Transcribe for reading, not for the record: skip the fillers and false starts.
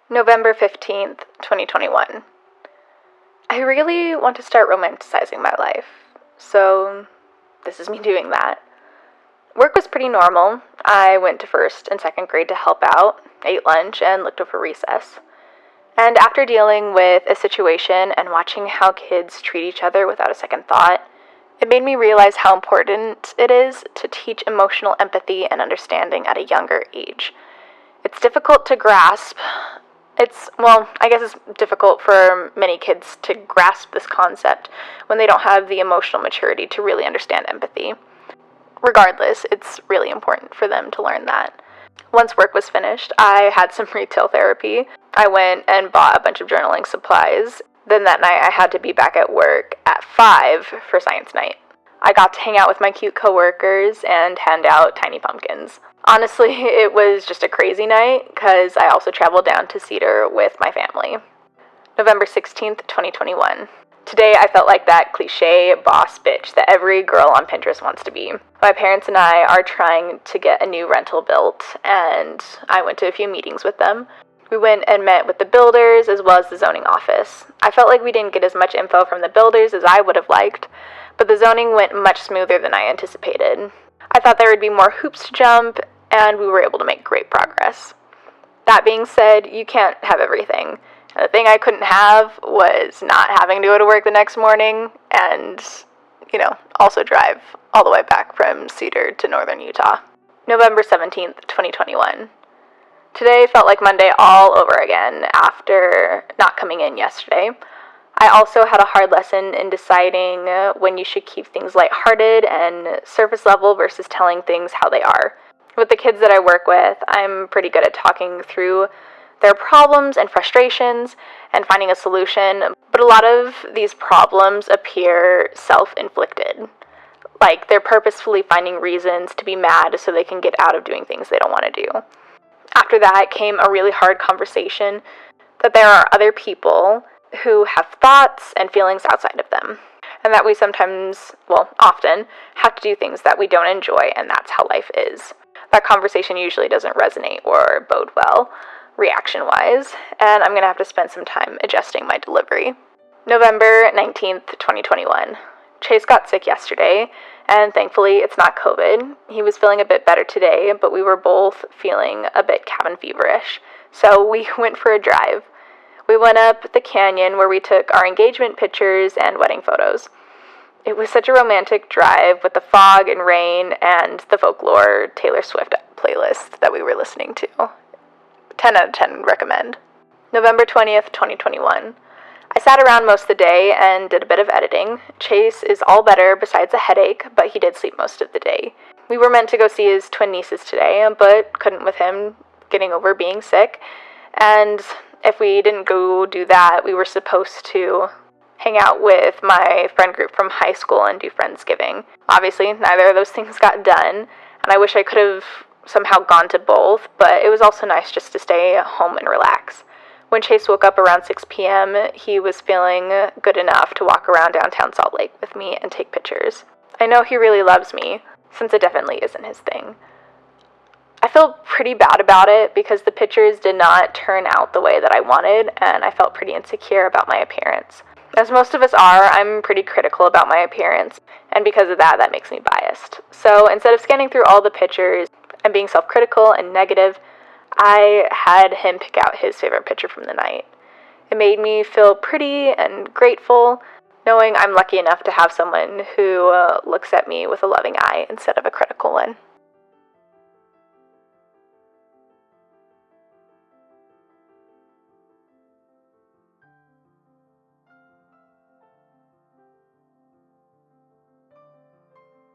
November 15th, 2021. I really want to start romanticizing my life, so this is me doing that. Work was pretty normal. I went to first and second grade to help out, ate lunch, and looked over recess. And after dealing with a situation and watching how kids treat each other without a second thought, it made me realize how important it is to teach emotional empathy and understanding at a younger age. It's difficult to grasp. I guess it's difficult for many kids to grasp this concept when they don't have the emotional maturity to really understand empathy. Regardless, it's really important for them to learn that. Once work was finished, I had some retail therapy. I went and bought a bunch of journaling supplies. Then that night I had to be back at work at 5 for science night. I got to hang out with my cute coworkers and hand out tiny pumpkins. Honestly, it was just a crazy night because I also traveled down to Cedar with my family. November 16th, 2021. Today I felt like that cliche boss bitch that every girl on Pinterest wants to be. My parents and I are trying to get a new rental built, and I went to a few meetings with them. We went and met with the builders as well as the zoning office. I felt like we didn't get as much info from the builders as I would have liked, but the zoning went much smoother than I anticipated. I thought there would be more hoops to jump, and we were able to make great progress. That being said, you can't have everything. And the thing I couldn't have was not having to go to work the next morning and, also drive all the way back from Cedar to northern Utah. November 17th, 2021. Today felt like Monday all over again after not coming in yesterday. I also had a hard lesson in deciding when you should keep things lighthearted and surface level versus telling things how they are. With the kids that I work with, I'm pretty good at talking through their problems and frustrations and finding a solution, but a lot of these problems appear self-inflicted. Like they're purposefully finding reasons to be mad so they can get out of doing things they don't want to do. After that came a really hard conversation that there are other people who have thoughts and feelings outside of them, and that we often have to do things that we don't enjoy, and that's how life is. That conversation usually doesn't resonate or bode well, reaction-wise, and I'm going to have to spend some time adjusting my delivery. November 19th, 2021. Chase got sick yesterday, and thankfully it's not COVID. He was feeling a bit better today, but we were both feeling a bit cabin feverish, so we went for a drive. We went up the canyon where we took our engagement pictures and wedding photos. It was such a romantic drive with the fog and rain and the folklore Taylor Swift playlist that we were listening to. 10 out of 10 recommend. November 20th, 2021. I sat around most of the day and did a bit of editing. Chase is all better besides a headache, but he did sleep most of the day. We were meant to go see his twin nieces today, but couldn't with him getting over being sick. And if we didn't go do that, we were supposed to hang out with my friend group from high school and do Friendsgiving. Obviously, neither of those things got done, and I wish I could have somehow gone to both, but it was also nice just to stay home and relax. When Chase woke up around 6 p.m., he was feeling good enough to walk around downtown Salt Lake with me and take pictures. I know he really loves me, since it definitely isn't his thing. I feel pretty bad about it because the pictures did not turn out the way that I wanted, and I felt pretty insecure about my appearance. As most of us are, I'm pretty critical about my appearance, and because of that makes me biased. So instead of scanning through all the pictures and being self-critical and negative, I had him pick out his favorite picture from the night. It made me feel pretty and grateful, knowing I'm lucky enough to have someone who looks at me with a loving eye instead of a critical one.